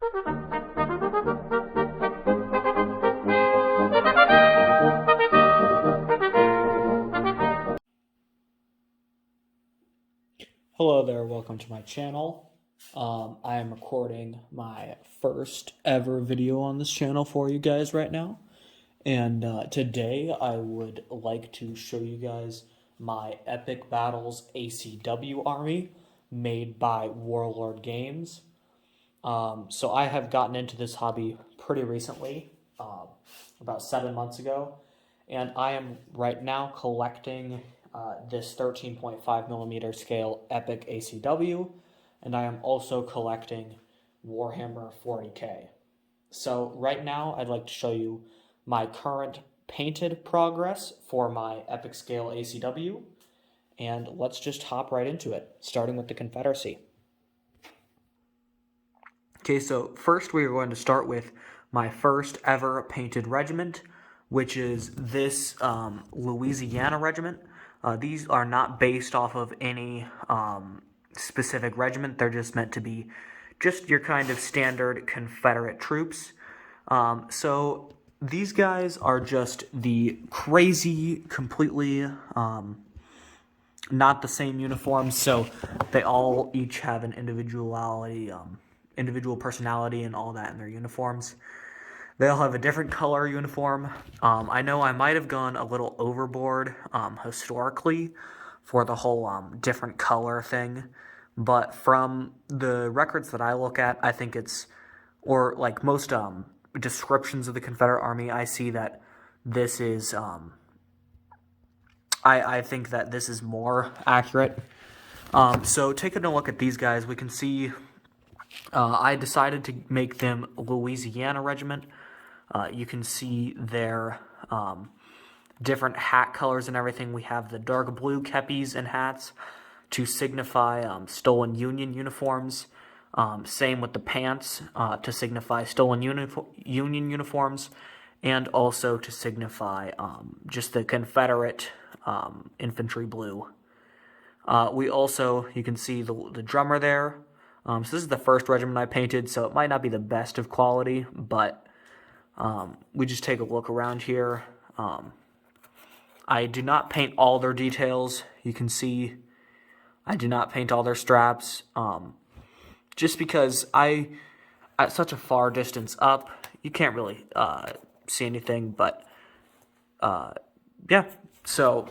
Hello there, welcome to my channel. I am recording my first ever video on this channel for you guys right now. And today I would like to show you guys my Epic Battles ACW army made by Warlord Games. So I have gotten into this hobby pretty recently, about 7 months ago. And I am right now collecting this 13.5 millimeter scale Epic ACW, and I am also collecting Warhammer 40k. So right now I'd like to show you my current painted progress for my Epic scale ACW, and let's just hop right into it, starting with the Confederacy. Okay, so first we are going to start with my first ever painted regiment, which is this Louisiana regiment. These are not based off of any specific regiment. They're just meant to be just your kind of standard Confederate troops. So these guys are just the crazy, completely not the same uniforms. So they all each have an individuality, individual personality and all that in their uniforms. They all have a different color uniform. I know I might have gone a little overboard historically for the whole different color thing, but from the records that I look at, I think it's, or like most descriptions of the Confederate Army, I see that this is, I think that this is more accurate. So taking a look at these guys, we can see I decided to make them Louisiana Regiment. You can see their different hat colors and everything. We have the dark blue kepis and hats to signify stolen Union uniforms. Same with the pants to signify stolen Union uniforms, and also to signify just the Confederate infantry blue. We also, you can see the drummer there. So this is the first regiment I painted, so it might not be the best of quality, but we just take a look around here. I do not paint all their details. You can see I do not paint all their straps, just because at such a far distance up, you can't really see anything, but yeah. So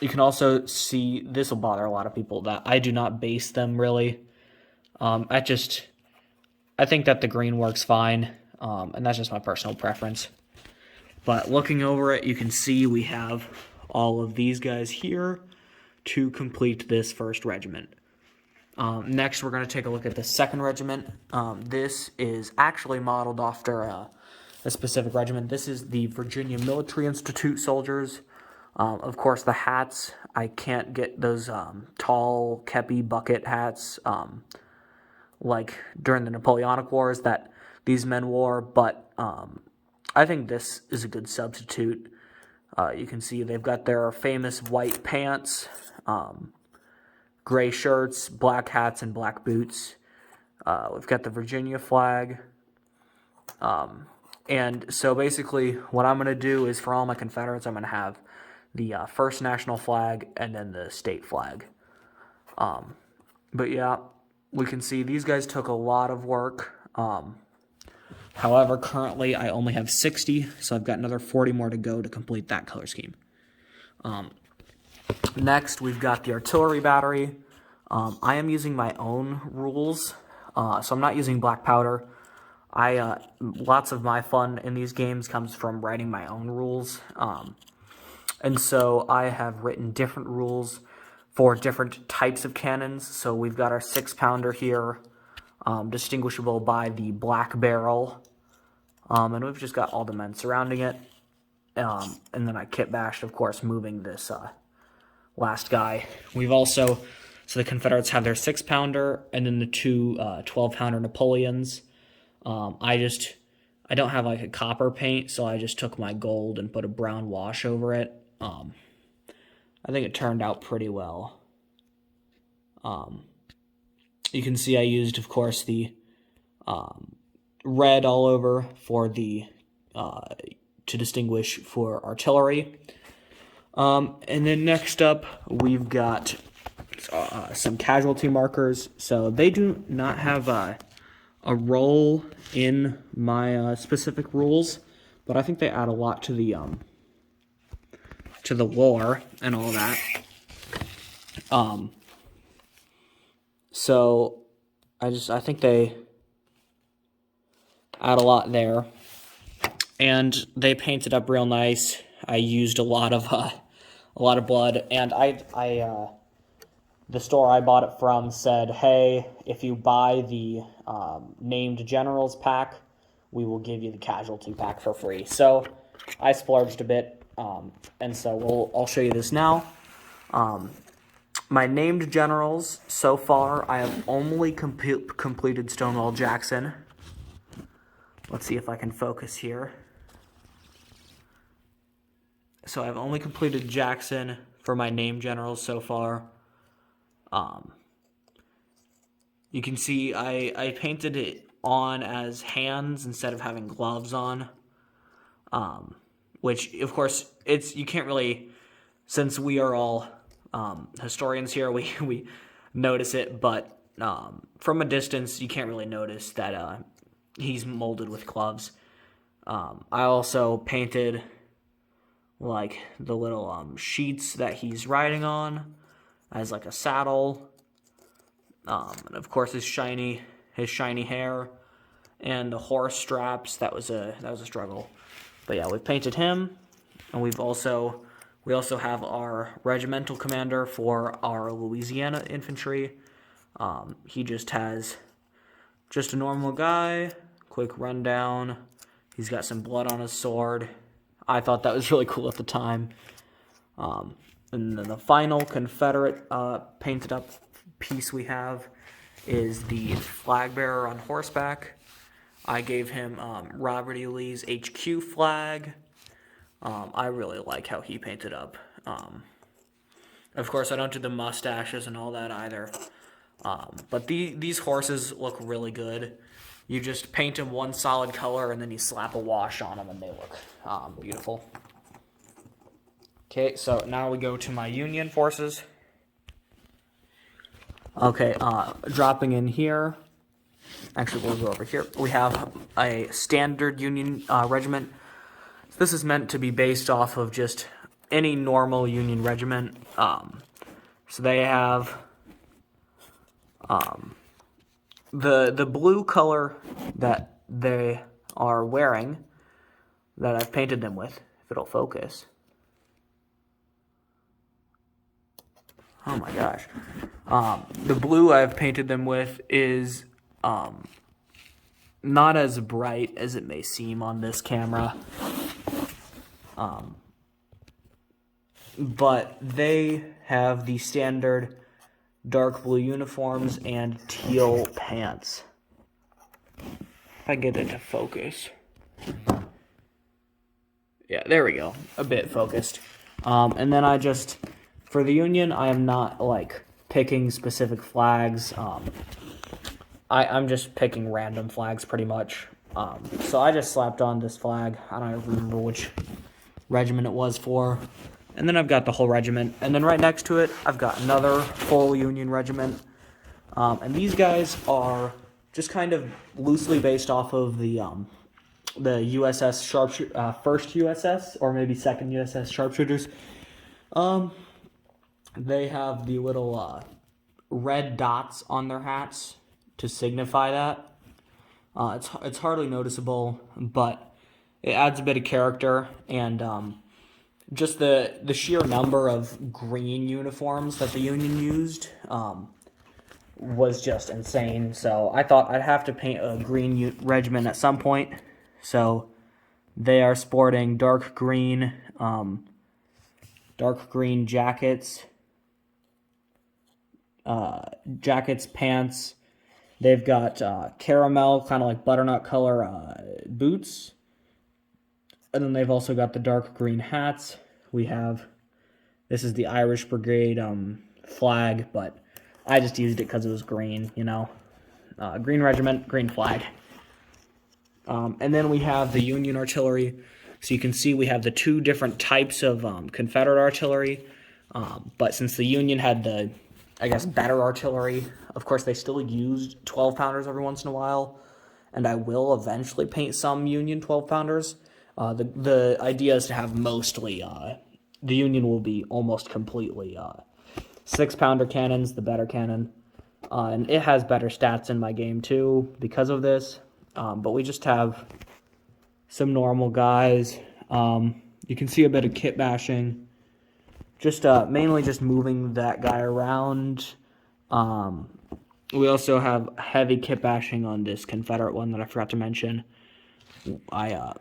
you can also see, this will bother a lot of people, that I do not base them really. I think that the green works fine, and that's just my personal preference. But looking over it, you can see we have all of these guys here to complete this first regiment. Next, we're going to take a look at the second regiment. This is actually modeled after a specific regiment. This is the Virginia Military Institute soldiers. Of course, the hats, I can't get those tall kepi bucket hats like during the Napoleonic Wars that these men wore, but I think this is a good substitute. You can see they've got their famous white pants, gray shirts, black hats, and black boots. We've got the Virginia flag. And so basically what I'm going to do is, for all my Confederates, I'm going to have the first national flag and then the state flag. But yeah, we can see these guys took a lot of work. However, currently I only have 60, so I've got another 40 more to go to complete that color scheme. Next, we've got the artillery battery. I am using my own rules, so I'm not using black powder. Lots of my fun in these games comes from writing my own rules. And so I have written different rules for different types of cannons. So we've got our 6-pounder here, distinguishable by the black barrel. And we've just got all the men surrounding it. And then I kit bashed, of course, moving this last guy. We've also, so the Confederates have their 6-pounder and then the two 12-pounder Napoleons. I don't have like a copper paint, so I just took my gold and put a brown wash over it. I think it turned out pretty well. You can see I used, of course, the red all over for the to distinguish for artillery. And then next up, we've got some casualty markers. So they do not have a role in my specific rules, but I think they add a lot to the lore and all that. So I think they add a lot there, and they paint it up real nice. I used a lot of blood, and the store I bought it from said, hey, if you buy the named generals pack, we will give you the casualty pack for free. So I splurged a bit, and so I'll show you this now. My named generals, so far, I have only completed Stonewall Jackson. Let's see if I can focus here. So I've only completed Jackson for my named generals so far. You can see I painted it on as hands instead of having gloves on. Which, of course, you can't really, since we are all historians here, we notice it, but from a distance, you can't really notice that he's molded with gloves. I also painted like the little sheets that he's riding on as like a saddle, and of course his shiny hair and the horse straps. That was a struggle, but yeah, we painted him, and we also have our regimental commander for our Louisiana infantry. He just has a normal guy. Quick rundown. He's got some blood on his sword. I thought that was really cool at the time. And then the final Confederate painted up piece we have is the flag bearer on horseback. I gave him Robert E. Lee's HQ flag. I really like how he painted up. Of course, I don't do the mustaches and all that either. But these horses look really good. You just paint them one solid color, and then you slap a wash on them, and they look beautiful. Okay, so now we go to my Union forces. Okay, dropping in here. Actually, we'll go over here. We have a standard Union regiment. This is meant to be based off of just any normal Union regiment. So they have the blue color that they are wearing, that I've painted them with, if it'll focus. Oh my gosh. The blue I've painted them with is not as bright as it may seem on this camera. But they have the standard dark blue uniforms and teal pants. If I get it to focus. Yeah, there we go. A bit focused. And then for the Union, I am not, picking specific flags. I'm just picking random flags, pretty much. So I just slapped on this flag. I don't even remember which regiment it was for. And then I've got the whole regiment. And then right next to it, I've got another full Union regiment. And these guys are just kind of loosely based off of the USS first USS, or maybe second USS sharpshooters. They have the little red dots on their hats to signify that. It's hardly noticeable, but it adds a bit of character, and just the sheer number of green uniforms that the Union used was just insane. So I thought I'd have to paint a green regiment at some point. So they are sporting dark green jackets, pants. They've got caramel, kind of like butternut color boots. And then they've also got the dark green hats. This is the Irish Brigade flag, but I just used it because it was green, Green regiment, green flag. And then we have the Union artillery. So you can see we have the two different types of Confederate artillery. But since the Union had the, I guess, better artillery, of course they still used 12-pounders every once in a while. And I will eventually paint some Union 12-pounders. The idea is to have mostly, the Union will be almost completely 6-pounder cannons, the better cannon. And it has better stats in my game too because of this. But we just have some normal guys. You can see a bit of kit bashing. Just mainly just moving that guy around. We also have heavy kit bashing on this Confederate one that I forgot to mention. I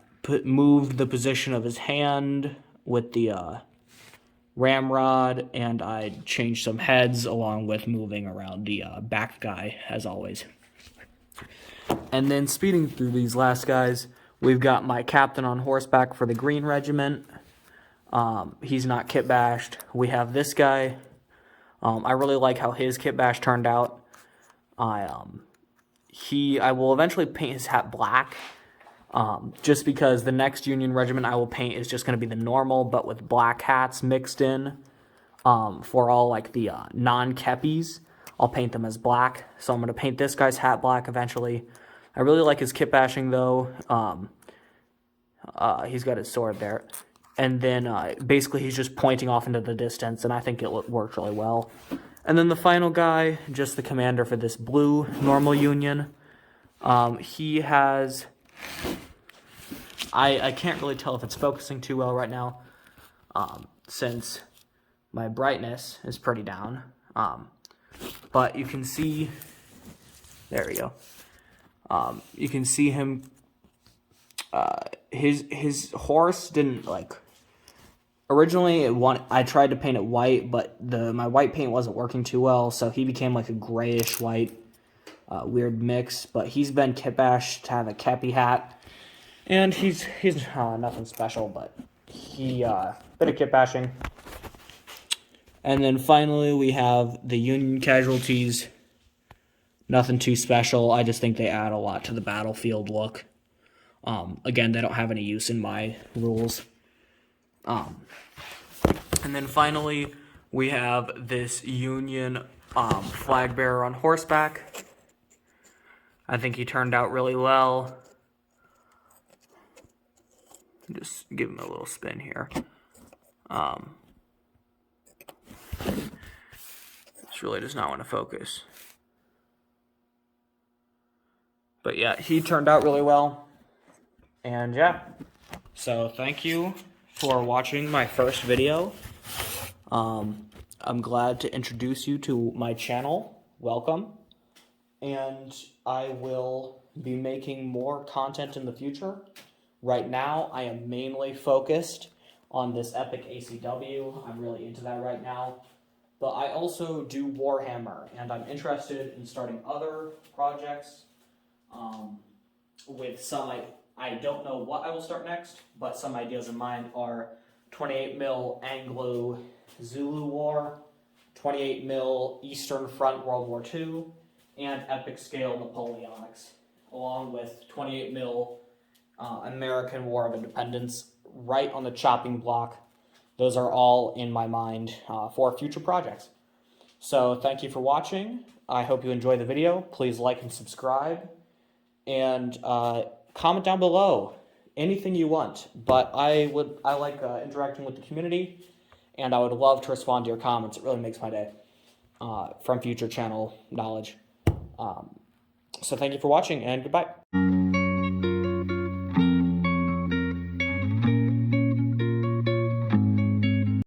moved the position of his hand with the ramrod, and I changed some heads along with moving around the back guy, as always. And then speeding through these last guys, we've got my captain on horseback for the Green Regiment. He's not kit bashed. We have this guy. I really like how his kit bash turned out. I will eventually paint his hat black. Just because the next Union regiment I will paint is just going to be the normal, but with black hats mixed in. For all like the non-keppies, I'll paint them as black. So I'm going to paint this guy's hat black eventually. I really like his kit bashing though. He's got his sword there. And then basically he's just pointing off into the distance, and I think it worked really well. And then the final guy, just the commander for this blue normal Union. He has... I can't really tell if it's focusing too well right now, since my brightness is pretty down. But you can see, there we go. You can see him. His horse didn't like. Originally, I tried to paint it white, but my white paint wasn't working too well, so he became like a grayish white. Weird mix, but he's been kit bashed to have a kepi hat, and he's nothing special, but he bit of kit bashing. And then finally we have the Union casualties. Nothing too special. I just think they add a lot to the battlefield look. Again, they don't have any use in my rules. And then finally we have this Union flag bearer on horseback. I think he turned out really well. Just give him a little spin here. This really does not want to focus. But yeah, he turned out really well. And yeah, so thank you for watching my first video. I'm glad to introduce you to my channel. Welcome. And I will be making more content in the future. Right now, I am mainly focused on this epic ACW. I'm really into that right now. But I also do Warhammer, and I'm interested in starting other projects with some, I don't know what I will start next, but some ideas in mind are 28mm Anglo-Zulu War, 28mm Eastern Front World War II, and epic scale Napoleonics, along with 28mm American War of Independence right on the chopping block. Those are all in my mind for future projects. So thank you for watching. I hope you enjoy the video. Please like and subscribe, and comment down below anything you want. But I like interacting with the community, and I would love to respond to your comments. It really makes my day from future channel knowledge. So thank you for watching, and goodbye.